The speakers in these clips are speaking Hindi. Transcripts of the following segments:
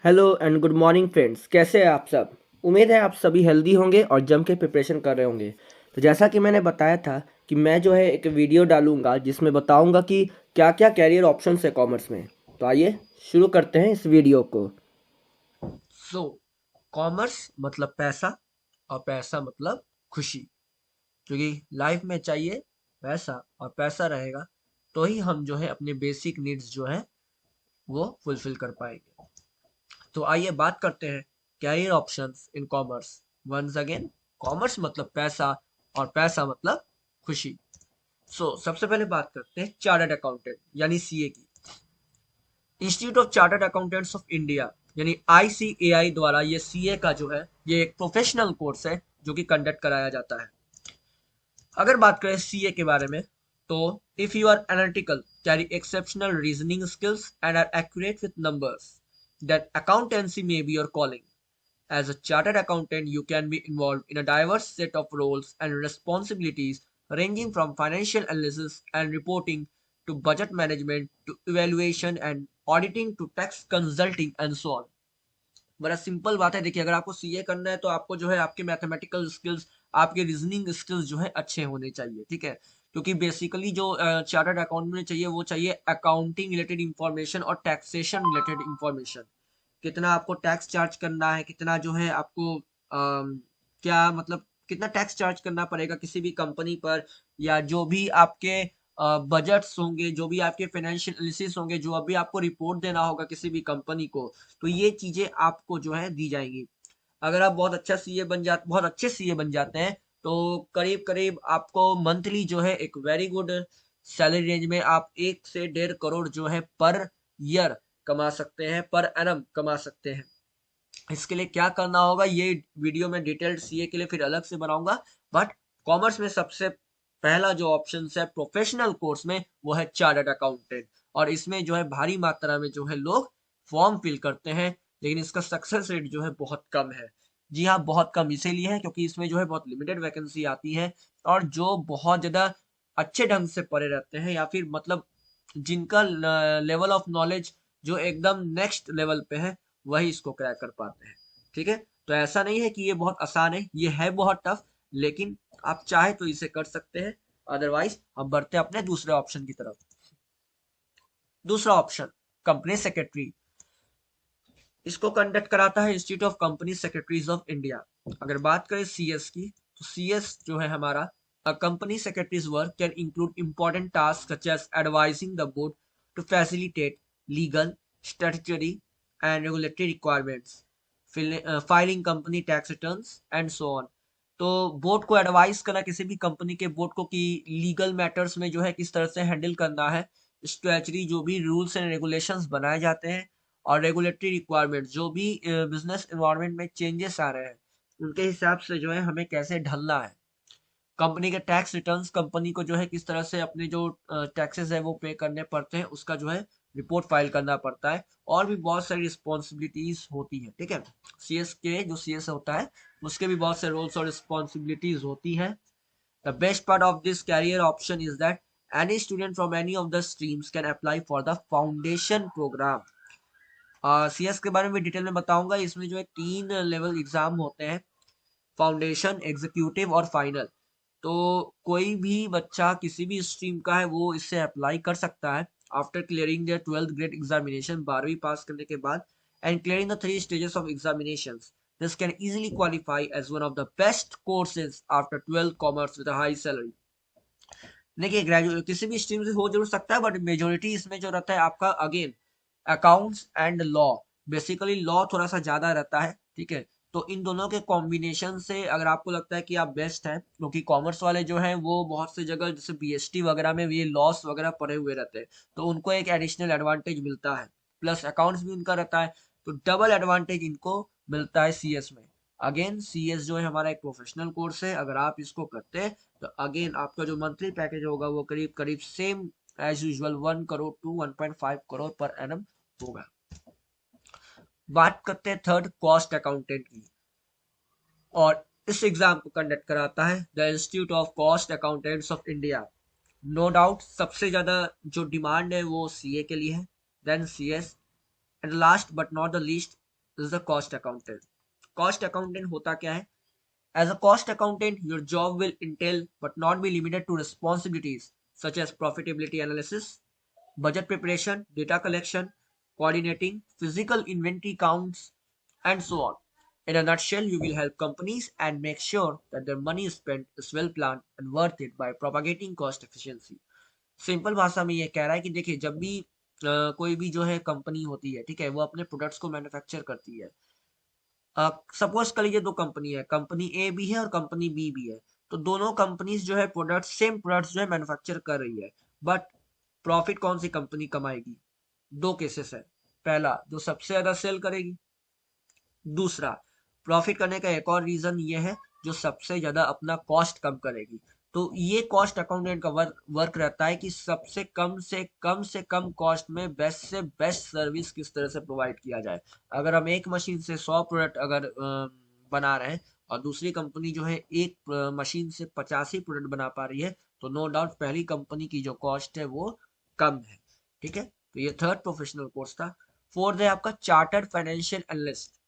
Hello and good morning friends, कैसे हैं आप सब। उम्मीद है आप सभी हेल्दी होंगे और जम के प्रिपरेशन कर रहे होंगे। तो जैसा कि मैंने बताया था कि मैं जो है एक वीडियो डालूंगा जिसमें बताऊंगा कि क्या क्या कैरियर ऑप्शंस है कॉमर्स में। तो आइए शुरू करते हैं इस वीडियो को। सो कॉमर्स मतलब पैसा और पैसा मतलब खुशी। क्योंकि लाइफ में चाहिए पैसा और पैसा रहेगा तो ही हम जो है अपने बेसिक नीड्स जो है वो फुलफिल कर पाएंगे। तो आइए बात करते हैं career options in commerce. Once again, commerce मतलब पैसा और पैसा मतलब खुशी। सबसे पहले बात करते हैं चार्टर्ड अकाउंटेंट यानी सीए की। Institute of chartered accountants of India यानी आईसीएआई द्वारा ये सीए का जो है ये एक प्रोफेशनल कोर्स है जो कि कंडक्ट कराया जाता है। अगर बात करें सीए के बारे में तो if you are analytical, carry exceptional reasoning skills and are accurate with numbers, then accountancy may be your calling. As a chartered accountant, you can be involved in a diverse set of roles and responsibilities ranging from financial analysis and reporting to budget management to evaluation and auditing to tax consulting and so on. बड़ा सिंपल बात है। देखिए, अगर आपको सीए करना है तो आपको जो है आपके मैथमेटिकल स्किल्स, आपके रीजनिंग स्किल्स जो है अच्छे होने चाहिए, ठीक है। क्योंकि बेसिकली जो चार्टर्ड अकाउंट में चाहिए वो चाहिए अकाउंटिंग रिलेटेड इंफॉर्मेशन और टैक्सेशन रिलेटेड इंफॉर्मेशन। कितना आपको टैक्स चार्ज करना है, कितना जो है आपको क्या मतलब कितना टैक्स चार्ज करना पड़ेगा किसी भी कंपनी पर, या जो भी आपके बजट्स होंगे, जो भी आपके फाइनेंशियल एनालिसिस होंगे, जो अभी आपको रिपोर्ट देना होगा किसी भी कंपनी को, तो ये चीजें आपको जो है दी जाएंगी। अगर आप बहुत अच्छे सीए बन जाते हैं तो करीब करीब आपको मंथली जो है एक वेरी गुड सैलरी रेंज में आप 1 से 1.5 करोड़ जो है पर ईयर कमा सकते हैं, पर एनम कमा सकते हैं। इसके लिए क्या करना होगा ये वीडियो में डिटेल्ड सीए के लिए फिर अलग से बनाऊंगा। बट कॉमर्स में सबसे पहला जो ऑप्शन है प्रोफेशनल कोर्स में वो है चार्टर्ड अकाउंटेंट। और इसमें जो है भारी मात्रा में जो है लोग फॉर्म फिल करते हैं, लेकिन इसका सक्सेस रेट जो है बहुत कम है। जी हाँ, बहुत कम इसीलिए है क्योंकि इसमें जो है बहुत लिमिटेड वैकेंसी आती है। और जो बहुत ज्यादा अच्छे ढंग से पढ़े रहते हैं या फिर मतलब जिनका लेवल ऑफ नॉलेज जो एकदम नेक्स्ट लेवल पे है वही इसको क्रैक कर पाते हैं, ठीक है। तो ऐसा नहीं है कि ये बहुत आसान है, ये है बहुत टफ, लेकिन आप चाहे तो इसे कर सकते हैं। अदरवाइज हम बढ़ते हैं अपने दूसरे ऑप्शन की तरफ। दूसरा ऑप्शन कंपनी सेक्रेटरी। इसको कंडक्ट कराता है institute of company secretaries of India. अगर बात करें सीएस की तो सीएस जो है हमारा a company secretaries work can include important task such as advising the board to facilitate legal, statutory and regulatory requirements, filing company tax returns and so on. तो बोर्ड को एडवाइस करना, किसी भी कंपनी के बोर्ड को कि लीगल मैटर्स में जो है किस तरह से हैंडल करना है, स्टैट्यूटरी जो भी रूल्स एंड रेगुलेशंस बनाए जाते हैं और रेगुलेटरी रिक्वायरमेंट जो भी बिजनेस एनवायरनमेंट में चेंजेस आ रहे हैं उनके हिसाब से जो है हमें कैसे ढलना है। कंपनी के टैक्स रिटर्न्स, कंपनी को जो है किस तरह से अपने जो टैक्सेस है वो पे करने पड़ते हैं उसका जो है रिपोर्ट फाइल करना पड़ता है। और भी बहुत सारी रिस्पॉन्सिबिलिटीज होती है, ठीक है। सीएस के जो सीएस होता है उसके भी बहुत से रोल्स और रिस्पॉन्सिबिलिटीज होती है। The best part of this career option is that any student from any of the streams can apply for the foundation program। CS के बारे में डिटेल में बताऊंगा। इसमें जो है 3 लेवल एग्जाम होते हैं, फाउंडेशन, एग्जीक्यूटिव और फाइनल। तो कोई भी बच्चा किसी भी स्ट्रीम का है वो इससे अप्लाई कर सकता है after clearing their 12th grade examination, 12वीं पास करने के बाद, and clearing the 3 stages of examinations. This can easily qualify as one of the best courses after 12th commerce with high salary. देखिए, ग्रेजुएट किसी भी स्ट्रीम से हो जरूर सकता है, बट मेजोरिटी इसमें जो रहता है आपका again accounts and law. Basically law थोड़ा सा ज्यादा रहता है, ठीक है। तो इन दोनों के कॉम्बिनेशन से अगर आपको लगता है कि आप बेस्ट हैं, क्योंकि कॉमर्स वाले जो हैं वो बहुत से जगह जैसे बीएसटी वगैरह में ये लॉस वगैरह पढ़े हुए रहते हैं, तो उनको एक एडिशनल एडवांटेज मिलता है। प्लस अकाउंट्स भी उनका रहता है, तो डबल एडवांटेज इनको मिलता है सीएस में। अगेन सीएस जो है हमारा एक प्रोफेशनल कोर्स है। अगर आप इसको करते हैं तो अगेन आपका जो मंथली पैकेज होगा वो करीब करीब same as usual 1 crore to 1.5 crore per annum होगा। बात करते हैं थर्ड कॉस्ट अकाउंटेंट की। और इस एग्जाम को कंडक्ट कराता है the institute of cost accountants of India. No doubt सबसे ज्यादा जो डिमांड है वो सीए के लिए है, then CS, and last but not the least is the cost accountant. Cost accountant होता क्या है? As a cost accountant, your job will entail but not be limited to responsibilities such as profitability analysis, budget preparation, data collection, coordinating, physical inventory counts, and so on. In a nutshell, you will help companies and make sure that their money spent is well planned and worth it by propagating cost efficiency. Simple भाषा में ये कह रहा है कि देखिए, जब भी कोई भी जो है कंपनी होती है, ठीक है, वो अपने प्रोडक्ट्स को मैन्युफैक्चर करती है। सपोज कर लीजिए दो कंपनी है, कंपनी ए भी है और कंपनी बी भी है। तो दोनों कंपनीज जो है प्रोडक्ट्स, सेम प्रोडक्ट्स जो है मैन्युफैक्चर कर रही है, बट प्रॉफिट कौन सी कंपनी कमाएगी? दो केसेस है। पहला, जो सबसे ज्यादा सेल करेगी। दूसरा, प्रॉफिट करने का एक और रीजन ये है, जो सबसे ज्यादा अपना कॉस्ट कम करेगी। तो ये कॉस्ट अकाउंटेंट का वर्क रहता है कि सबसे कम कॉस्ट में बेस्ट से बेस्ट सर्विस किस तरह से प्रोवाइड किया जाए। अगर हम एक मशीन से 100 प्रोडक्ट अगर बना रहे हैं और दूसरी कंपनी जो है एक मशीन से 85 प्रोडक्ट बना पा रही है, तो नो डाउट पहली कंपनी की जो कॉस्ट है वो कम है। ठीक है, तो ये थर्ड प्रोफेशनल कोर्स था। फोर्थ है आपका chartered financial analyst.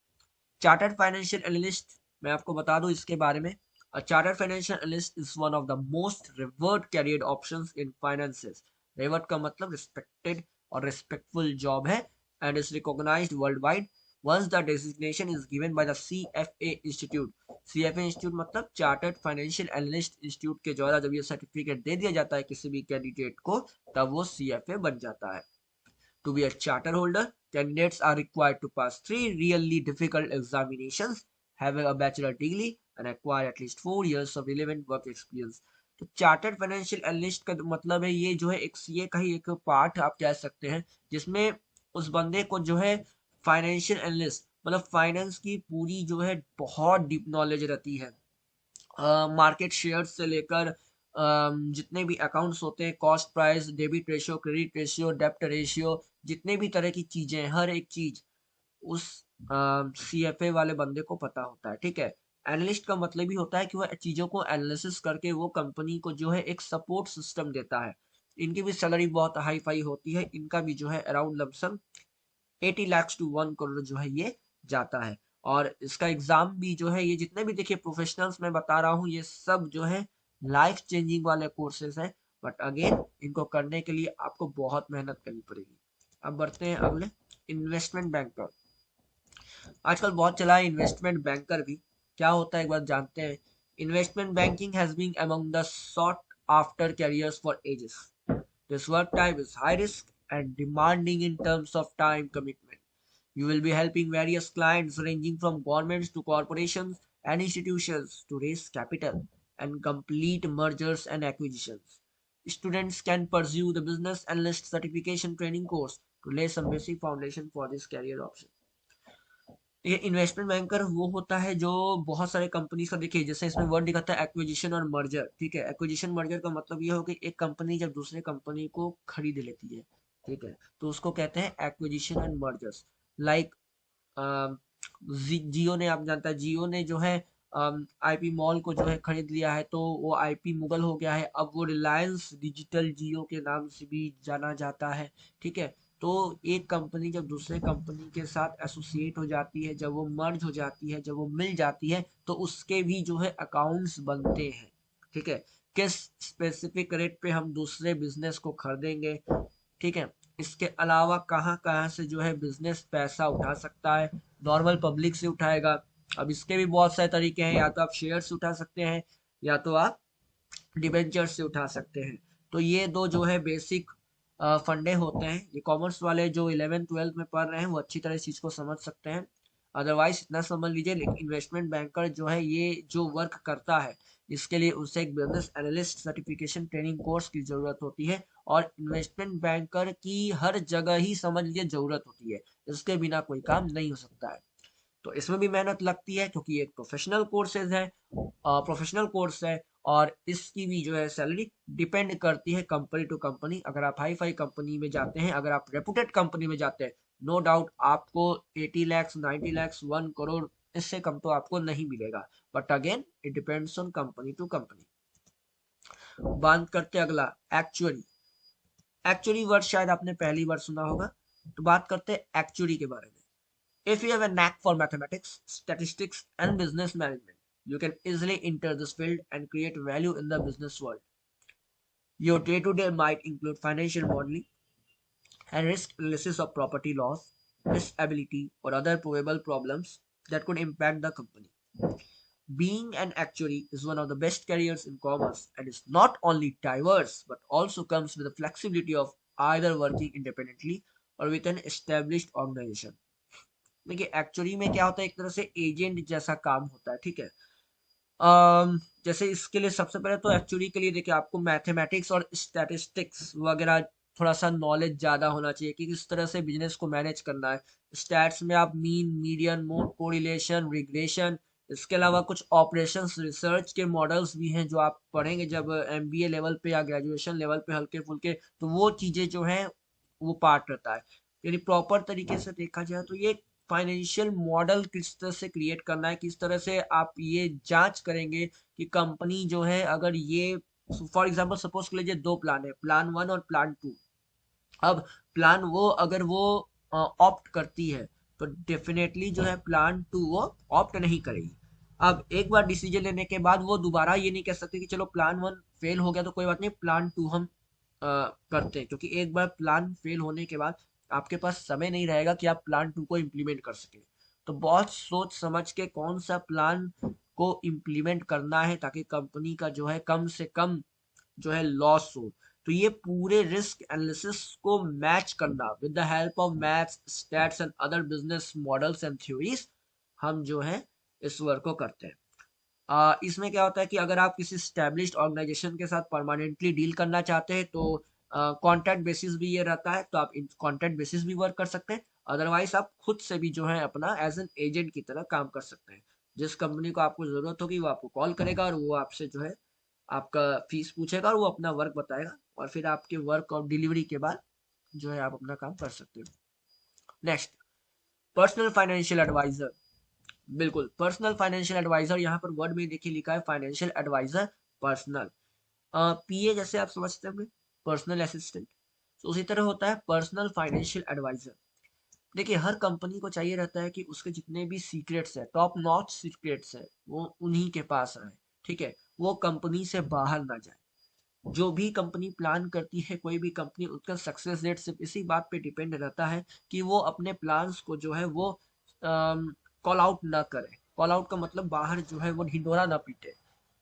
Chartered financial analyst, मैं आपको बता दूं इसके बारे में। A chartered financial analyst is one of the most revered career options in finances. Revered का मतलब respected और respectful job है and is recognized worldwide once the designation is given by the CFA Institute. CFA Institute मतलब Chartered Financial Analyst Institute के द्वारा जब ये सर्टिफिकेट दे दिया जाता है किसी भी कैंडिडेट को, तब वो CFA बन जाता है। To be a charter holder, candidates are required to pass 3 really difficult examinations, have a bachelor degree, and acquire at least 4 years of relevant work experience. तो चार्टर्ड फाइनेंशियल एनालिस्ट का मतलब है, ये जो है एक सीए का ही एक पार्ट आप कह सकते हैं, जिसमें उस बंदे को जो है फाइनेंशियल एनालिस्ट मतलब फाइनेंस की पूरी जो है बहुत डीप नॉलेज रहती है। मार्केट शेयर से लेकर जितने भी अकाउंट्स होते हैं, cost price, debit ratio, credit ratio, डेप्ट रेशियो, जितने भी तरह की चीजें हैं, हर एक चीज उस सीएफए वाले बंदे को पता होता है। ठीक है, एनालिस्ट का मतलब ही होता है कि वह चीजों को एनालिसिस करके वो कंपनी को जो है एक सपोर्ट सिस्टम देता है। इनकी भी सैलरी बहुत हाई फाई होती है, इनका भी जो है around lump sum 80 lakhs to 1 crore जो है ये जाता है। और इसका एग्जाम भी जो है, ये जितने भी देखिए प्रोफेशनल्स मैं बता रहा हूँ, ये सब जो है लाइफ चेंजिंग वाले कोर्सेज हैं, बट अगेन इनको करने के लिए आपको बहुत मेहनत करनी पड़ेगी। अब बढ़ते हैं अगले, इन्वेस्टमेंट बैंकर। आजकल बहुत चला है इन्वेस्टमेंट बैंकर भी। क्या होता है एक बार जानते हैं। Investment banking has been among the sought after careers for ages. This work type is high risk and demanding in terms of time commitment. You will be helping various clients ranging from governments to corporations and institutions to raise capital and complete mergers and acquisitions. Students can pursue the business analyst certification training course to lay some basic foundation for this career option. ये इन्वेस्टमेंट बैंकर वो होता है जो बहुत सारे कंपनीज का, देखिए जैसे इसमें वर्ड दिखाता है एक्विजिशन और मर्जर। ठीक है, एक्विजिशन मर्जर का मतलब ये हो कि एक कंपनी जब दूसरे कंपनी को खरीद लेती है, ठीक है, तो उसको कहते हैं एक्विजिशन एंड मर्जर्स। लाइक जियो ने, आप जानता है जियो ने जो है आईपी मॉल को जो है खरीद लिया है, तो वो आईपी मुगल हो गया है, अब वो रिलायंस डिजिटल जियो के नाम से भी जाना जाता है। ठीक है, तो एक कंपनी जब दूसरे कंपनी के साथ एसोसिएट हो जाती है, जब वो मर्ज हो जाती है, जब वो मिल जाती है, तो उसके भी जो है अकाउंट्स बनते हैं। ठीक है, किस स्पेसिफिक रेट पे हम दूसरे बिजनेस को खरीदेंगे, ठीक है, इसके अलावा कहाँ कहाँ से जो है बिजनेस पैसा उठा सकता है। नॉर्मल पब्लिक से उठाएगा। अब इसके भी बहुत सारे तरीके हैं, या तो आप शेयर से उठा सकते हैं, या तो आप डिबेंचर से उठा सकते हैं। तो ये दो जो है बेसिक फंडे होते हैं। ये कॉमर्स वाले जो 11th-12th में पढ़ रहे हैं वो अच्छी तरह इस चीज को समझ सकते हैं, अदरवाइज इतना समझ लीजिए। लेकिन इन्वेस्टमेंट बैंकर जो है ये जो वर्क करता है, इसके लिए उसे एक business analyst certification training course की जरूरत होती है, और इन्वेस्टमेंट बैंकर की हर जगह ही समझ लीजिए जरूरत होती है, इसके बिना कोई काम नहीं हो सकता है। तो इसमें भी मेहनत लगती है क्योंकि एक प्रोफेशनल कोर्सेज है, प्रोफेशनल कोर्स है, और इसकी भी जो है सैलरी डिपेंड करती है कंपनी टू कंपनी। अगर आप हाई फाई कंपनी में जाते हैं, अगर आप रेपुटेड कंपनी में जाते हैं, नो डाउट आपको 80 lakhs, 90 lakhs, 1 crore, इससे कम तो आपको नहीं मिलेगा। But again it depends on company to company. बात करते अगला, एक्चुअरी। एक्चुअरी वर्ड शायद आपने पहली बार सुना होगा, तो बात करते हैं एक्चुअरी के बारे में। If you have a knack for mathematics, statistics, and business management, you can easily enter this field and create value in the business world. Your day-to-day might include financial modeling and risk analysis of property loss, risk ability, or other probable problems that could impact the company. Being an actuary is one of the best careers in commerce and is not only diverse but also comes with the flexibility of either working independently or with an established organization. देखिए एक्चुअली में क्या होता है, एक तरह से एजेंट जैसा काम होता है, ठीक है। जैसे इसके लिए सबसे पहले तो एक्चुअली के लिए देखिए आपको मैथमेटिक्स और स्टैटिस्टिक्स वगैरह थोड़ा सा नॉलेज ज़्यादा होना चाहिए कि किस तरह से बिजनेस को मैनेज करना है। स्टैट्स में आप mean, median, mode, correlation, regression, इसके अलावा कुछ ऑपरेशंस रिसर्च के मॉडल्स भी हैं जो आप पढ़ेंगे जब एमबीए लेवल पे या ग्रेजुएशन लेवल पे हल्के फुल्के, तो वो चीज़ें जो हैं वो पार्ट रहता है। यानी प्रॉपर तरीके से देखा जाए तो ये फाइनेंशियल मॉडल किस तरह से क्रिएट करना है, किस तरह से आप ये जांच करेंगे कि कंपनी जो है अगर ये फॉर एग्जांपल सपोज कर लीजिए दो प्लान है, प्लान वन और प्लान टू। अब प्लान वो अगर वो ऑप्ट करती है तो डेफिनेटली जो है प्लान टू वो ऑप्ट नहीं करेगी। अब एक बार डिसीजन लेने के बाद वो दोबारा ये नहीं कह सकते कि चलो प्लान वन फेल हो गया तो कोई बात नहीं, प्लान टू हम करते हैं, क्योंकि एक बार प्लान फेल होने के बाद आपके पास समय नहीं रहेगा कि आप प्लान टू को इम्प्लीमेंट कर सके। तो बहुत सोच समझ के कौन सा प्लान को इम्प्लीमेंट करना है ताकि कंपनी का जो है कम से कम जो है लॉस हो। तो ये पूरे रिस्क एनालिसिस को मैच करना with the help of maths, stats and other business models and theories हम जो है इस वर्क को करते हैं। इसमें क्या होता है कि अगर आप किसी स्टैब्लिश्ड ऑर्गेनाइजेशन के साथ परमानेंटली डील करना चाहते हैं तो कॉन्ट्रैक्ट बेसिस भी ये रहता है, तो आप कॉन्ट्रैक्ट बेसिस भी वर्क कर सकते हैं। अदरवाइज आप खुद से भी जो है अपना एज एन एजेंट की तरह काम कर सकते हैं। जिस कंपनी को आपको जरूरत होगी वो आपको कॉल करेगा और वो आपसे जो है आपका फीस पूछेगा और वो अपना वर्क बताएगा और फिर आपके वर्क और डिलीवरी के बाद जो है आप अपना काम कर सकते हो। Next, personal financial advisor. बिल्कुल, पर्सनल फाइनेंशियल एडवाइजर यहाँ पर वर्ड में देखिए लिखा है फाइनेंशियल एडवाइजर पर्सनल। पीए जैसे आप समझते होंगे पर्सनल असिस्टेंट, तो उसी तरह होता है पर्सनल फाइनेंशियल एडवाइजर। देखिए हर कंपनी को चाहिए रहता है कि उसके जितने भी सीक्रेट्स है, टॉप नॉच सीक्रेट्स है, वो उन्हीं के पास रहे, ठीक है, वो कंपनी से बाहर ना जाए। जो भी कंपनी प्लान करती है, कोई भी कंपनी, उसका सक्सेस रेट सिर्फ इसी बात पे डिपेंड रहता है कि वो अपने प्लान्स को जो है वो कॉल आउट ना करे। कॉल आउट का मतलब बाहर जो है वो ढिंडोरा ना पीटे।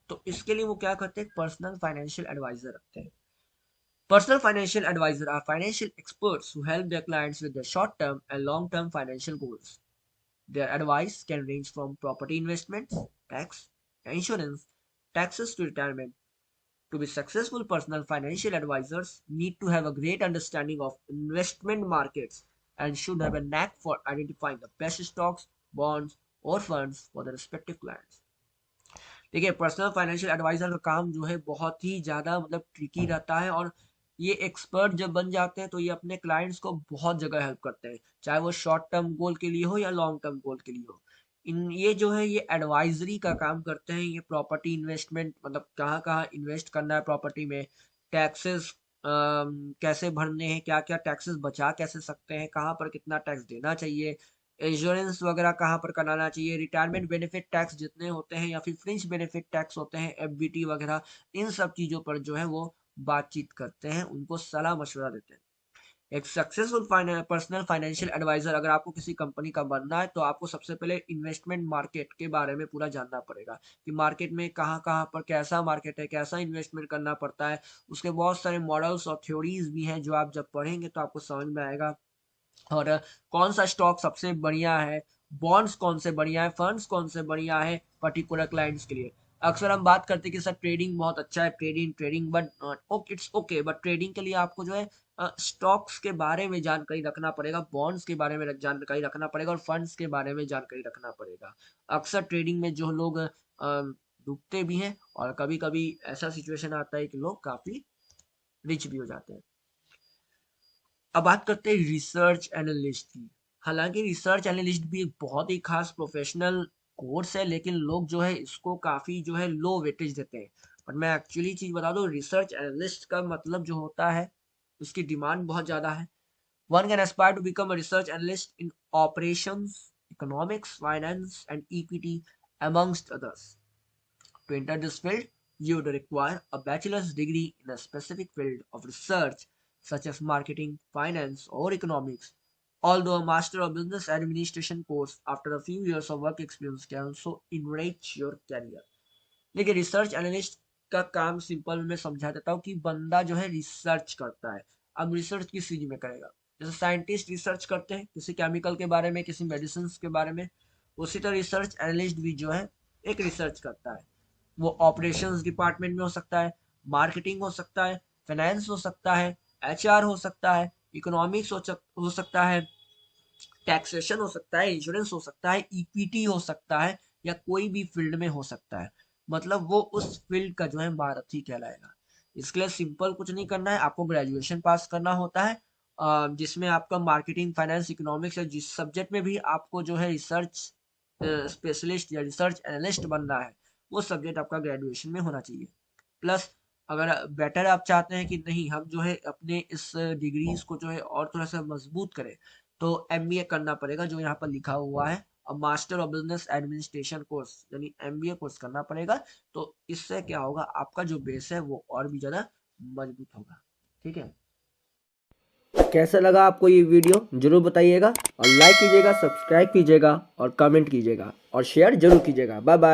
तो इसके लिए वो क्या करते हैं, पर्सनल फाइनेंशियल एडवाइजर रखते हैं। Personal financial advisors are financial experts who help their clients with their short-term and long-term financial goals. Their advice can range from property investments, tax, insurance, taxes to retirement. To be successful, personal financial advisors need to have a great understanding of investment markets and should have a knack for identifying the best stocks, bonds, or funds for their respective clients. देखिए पर्सनल फाइनेंशियल एडवाइजर का काम जो है बहुत ही ज़्यादा मतलब ट्रिकी रहता है और ये एक्सपर्ट जब बन जाते हैं तो ये अपने क्लाइंट्स को बहुत जगह हेल्प करते हैं, चाहे वो शॉर्ट टर्म गोल के लिए हो या लॉन्ग टर्म गोल के लिए हो। इन ये जो है ये एडवाइजरी का काम करते हैं। ये प्रॉपर्टी इन्वेस्टमेंट मतलब कहाँ कहाँ इन्वेस्ट करना है प्रॉपर्टी में, टैक्सेस कैसे भरने हैं, क्या क्या टैक्सेस बचा कैसे सकते हैं, कहाँ पर कितना टैक्स देना चाहिए, इंश्योरेंस वगैरह कहाँ पर कराना चाहिए, रिटायरमेंट बेनिफिट टैक्स जितने होते हैं या फिर फ्रिंज बेनिफिट टैक्स होते हैं, एफबीटी वगैरह, इन सब चीज़ों पर जो है वो बातचीत करते हैं, उनको सलाह मशवरा देते हैं। एक सक्सेसफुल पर्सनल फाइनेंशियल एडवाइजर अगर आपको किसी कंपनी का बनना है तो आपको सबसे पहले इन्वेस्टमेंट मार्केट के बारे में पूरा जानना पड़ेगा कि मार्केट में कहाँ कहाँ पर कैसा मार्केट है, कैसा इन्वेस्टमेंट करना पड़ता है। उसके बहुत सारे मॉडल्स और थ्योरीज भी हैं जो आप जब पढ़ेंगे तो आपको समझ में आएगा। और कौन सा स्टॉक सबसे बढ़िया है, बॉन्ड्स कौन से बढ़िया है, फंड्स कौन से बढ़िया है पर्टिकुलर क्लाइंट्स के लिए। अक्सर हम बात करते हैं कि सर ट्रेडिंग बहुत अच्छा है, trading trading but it's okay, but trading के लिए आपको जो है स्टॉक्स के बारे में जानकारी रखना पड़ेगा, बॉन्ड्स के बारे में जानकारी रखना पड़ेगा और फंड्स के बारे में जानकारी रखना पड़ेगा। अक्सर ट्रेडिंग में जो लोग डूबते भी हैं और कभी कभी ऐसा सिचुएशन आता है कि लोग काफी रिच भी हो जाते हैं। अब बात करते हैं रिसर्च एनालिस्ट की। हालांकि रिसर्च एनालिस्ट भी एक बहुत ही खास प्रोफेशनल कोर्स है, लेकिन लोग जो है इसको काफ़ी जो है लो वेटेज देते हैं। और मैं एक्चुअली चीज़ बता दूं, रिसर्च एनालिस्ट का मतलब जो होता है उसकी डिमांड बहुत ज़्यादा है। One can aspire to become a research analyst in operations, economics, finance, and equity, amongst others. To enter this field, you would require a bachelor's degree in a specific field of research, such as marketing, finance, or economics. Although a Master of Business Administration course after a few years of work experience can also enrich your career. देखिए रिसर्च एनालिस्ट का काम सिंपल में समझा देता हूँ कि बंदा जो है रिसर्च करता है। अब रिसर्च किस चीज में करेगा? जैसे साइंटिस्ट रिसर्च करते हैं किसी केमिकल के बारे में, किसी मेडिसिन के बारे में, उसी तरह रिसर्च एनालिस्ट भी जो है एक रिसर्च करता है। वो ऑपरेशंस डिपार्टमेंट में हो सकता है, मार्केटिंग हो सकता है, फाइनेंस हो सकता है, एचआर हो सकता है, इकोनॉमिक्स हो सकता है, टैक्सेशन हो सकता है, इंश्योरेंस हो सकता है, इक्विटी हो सकता है, या कोई भी फील्ड में हो सकता है। मतलब वो उस फील्ड का जो है महारथी कहलाएगा। इसके लिए सिंपल कुछ नहीं करना है, आपको ग्रेजुएशन पास करना होता है, जिसमें आपका मार्केटिंग, फाइनेंस, इकोनॉमिक्स या जिस सब्जेक्ट में भी आपको जो है रिसर्च स्पेशलिस्ट या रिसर्च एनालिस्ट बनना है, वो सब्जेक्ट आपका ग्रेजुएशन में होना चाहिए। प्लस अगर बेटर आप चाहते हैं कि नहीं हम जो है अपने इस डिग्रीज को जो है और थोड़ा सा मजबूत करें, तो एमबीए करना पड़ेगा, जो यहाँ पर लिखा हुआ है, अब master of business administration course यानी एमबीए कोर्स करना पड़ेगा। तो इससे क्या होगा, आपका जो बेस है वो और भी ज्यादा मजबूत होगा। ठीक है। कैसा लगा आपको ये वीडियो जरूर बताइएगा, और लाइक कीजिएगा, सब्सक्राइब कीजिएगा, और कमेंट कीजिएगा, और शेयर जरूर कीजिएगा। Bye bye.